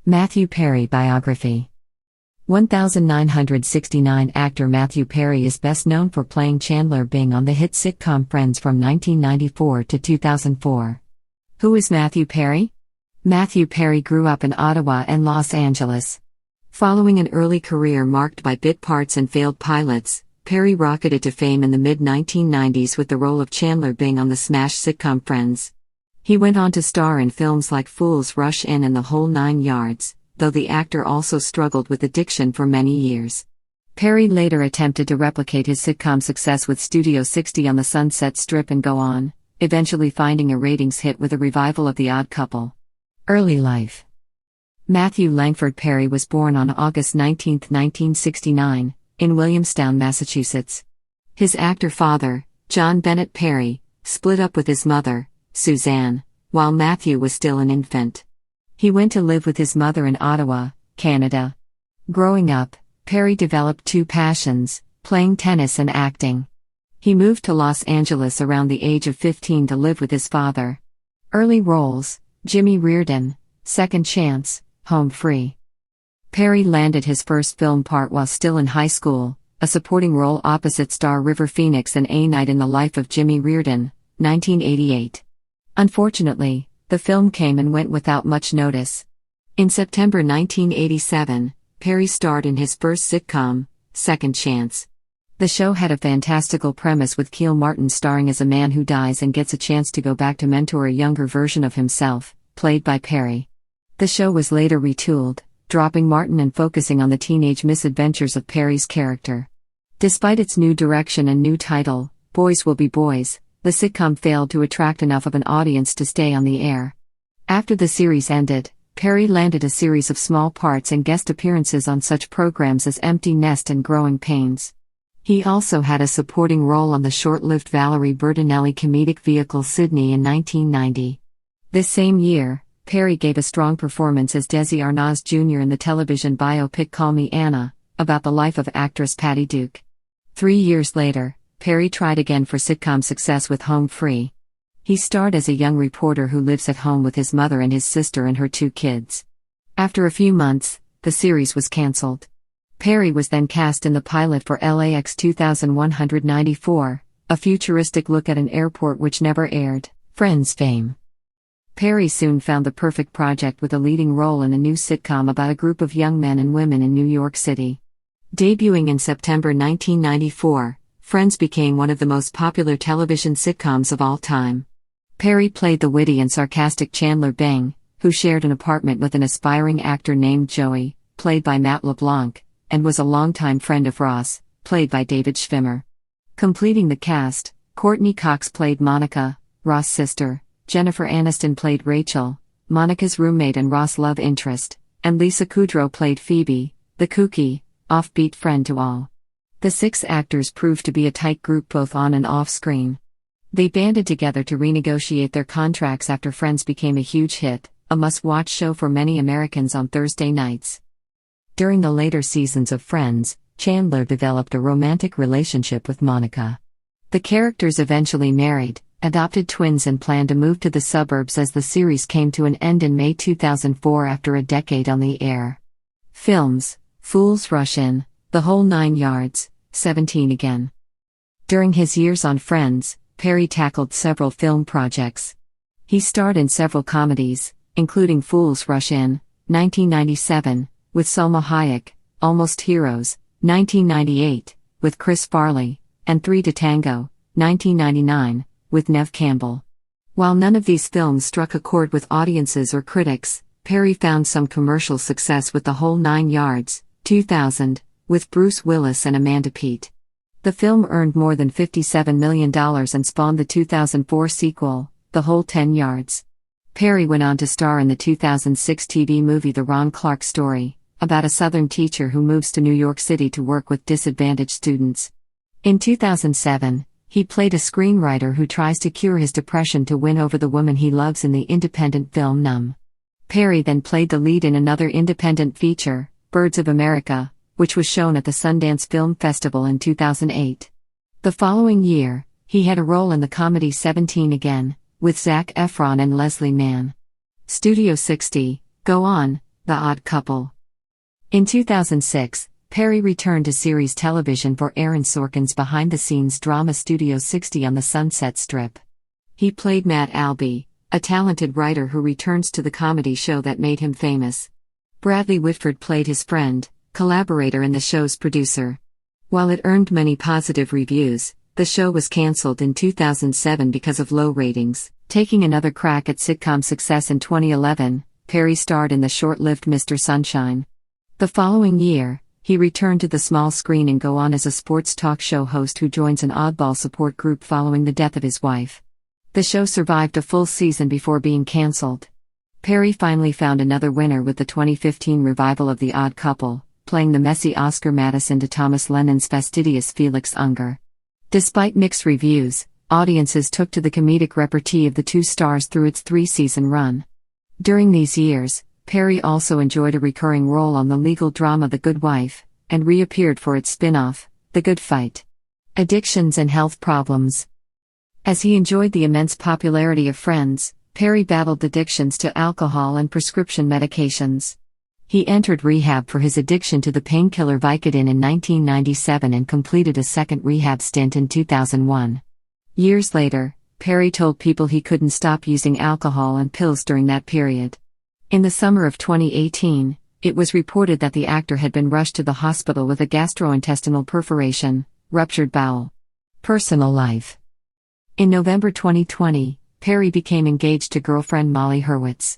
Matthew Perry Biography. 1969 actor Matthew Perry is best known for playing Chandler Bing on the hit sitcom Friends from 1994 to 2004. Who is Matthew Perry? Matthew Perry grew up in Ottawa and Los Angeles. Following an early career marked by bit parts and failed pilots, Perry rocketed to fame in the mid-1990s with the role of Chandler Bing on the smash sitcom Friends. He went on to star in films like Fools Rush In and The Whole Nine Yards, though the actor also struggled with addiction for many years. Perry later attempted to replicate his sitcom success with Studio 60 on the Sunset Strip and Go On, eventually finding a ratings hit with a revival of The Odd Couple. Early life. Matthew Langford Perry was born on August 19, 1969, in Williamstown, Massachusetts. His actor father, John Bennett Perry, split up with his mother, Suzanne, while Matthew was still an infant. He went to live with his mother in Ottawa, Canada. Growing up, Perry developed two passions, playing tennis and acting. He moved to Los Angeles around the age of 15 to live with his father. Early roles: Jimmy Reardon, Second Chance, Home Free. Perry landed his first film part while still in high school, a supporting role opposite star River Phoenix in A Night in the Life of Jimmy Reardon, 1988. Unfortunately, the film came and went without much notice. In September 1987, Perry starred in his first sitcom, Second Chance. The show had a fantastical premise with Keel Martin starring as a man who dies and gets a chance to go back to mentor a younger version of himself, played by Perry. The show was later retooled, dropping Martin and focusing on the teenage misadventures of Perry's character. Despite its new direction and new title, Boys Will Be Boys, the sitcom failed to attract enough of an audience to stay on the air. After the series ended, Perry landed a series of small parts and guest appearances on such programs as Empty Nest and Growing Pains. He also had a supporting role on the short-lived Valerie Bertinelli comedic vehicle Sydney in 1990. This same year, Perry gave a strong performance as Desi Arnaz Jr. in the television biopic Call Me Anna, about the life of actress Patty Duke. 3 years later, Perry tried again for sitcom success with Home Free. He starred as a young reporter who lives at home with his mother and his sister and her 2 kids. After a few months, the series was cancelled. Perry was then cast in the pilot for LAX 2194, a futuristic look at an airport which never aired. Friends fame. Perry soon found the perfect project with a leading role in a new sitcom about a group of young men and women in New York City. Debuting in September 1994, Friends became one of the most popular television sitcoms of all time. Perry played the witty and sarcastic Chandler Bing, who shared an apartment with an aspiring actor named Joey, played by Matt LeBlanc, and was a longtime friend of Ross, played by David Schwimmer. Completing the cast, Courtney Cox played Monica, Ross' sister, Jennifer Aniston played Rachel, Monica's roommate and Ross' love interest, and Lisa Kudrow played Phoebe, the kooky, offbeat friend to all. The 6 actors proved to be a tight group both on and off screen. They banded together to renegotiate their contracts after Friends became a huge hit, a must-watch show for many Americans on Thursday nights. During the later seasons of Friends, Chandler developed a romantic relationship with Monica. The characters eventually married, adopted twins and planned to move to the suburbs as the series came to an end in May 2004 after a decade on the air. Films: Fools Rush In, The Whole Nine Yards, 17 Again. During his years on Friends, Perry tackled several film projects. He starred in several comedies, including Fools Rush In, 1997, with Salma Hayek, Almost Heroes, 1998, with Chris Farley, and Three to Tango, 1999, with Neve Campbell. While none of these films struck a chord with audiences or critics, Perry found some commercial success with The Whole Nine Yards, 2000, with Bruce Willis and Amanda Peet. The film earned more than $57 million and spawned the 2004 sequel, The Whole 10 Yards. Perry went on to star in the 2006 TV movie The Ron Clark Story, about a Southern teacher who moves to New York City to work with disadvantaged students. In 2007, he played a screenwriter who tries to cure his depression to win over the woman he loves in the independent film Numb. Perry then played the lead in another independent feature, Birds of America, which was shown at the Sundance Film Festival in 2008. The following year, he had a role in the comedy 17 Again, with Zac Efron and Leslie Mann. Studio 60, Go On, The Odd Couple. In 2006, Perry returned to series television for Aaron Sorkin's behind-the-scenes drama Studio 60 on the Sunset Strip. He played Matt Albee, a talented writer who returns to the comedy show that made him famous. Bradley Whitford played his friend, collaborator and the show's producer. While it earned many positive reviews, the show was cancelled in 2007 because of low ratings. Taking another crack at sitcom success in 2011, Perry starred in the short-lived Mr. Sunshine. The following year, he returned to the small screen and go on as a sports talk show host who joins an oddball support group following the death of his wife. The show survived a full season before being cancelled. Perry finally found another winner with the 2015 revival of The Odd Couple, playing the messy Oscar Madison to Thomas Lennon's fastidious Felix Unger. Despite mixed reviews, audiences took to the comedic repartee of the two stars through its three-season run. During these years, Perry also enjoyed a recurring role on the legal drama The Good Wife, and reappeared for its spin-off, The Good Fight. Addictions and health problems. As he enjoyed the immense popularity of Friends, Perry battled addictions to alcohol and prescription medications. He entered rehab for his addiction to the painkiller Vicodin in 1997 and completed a second rehab stint in 2001. Years later, Perry told people he couldn't stop using alcohol and pills during that period. In the summer of 2018, it was reported that the actor had been rushed to the hospital with a gastrointestinal perforation, ruptured bowel. Personal life. In November 2020, Perry became engaged to girlfriend Molly Hurwitz.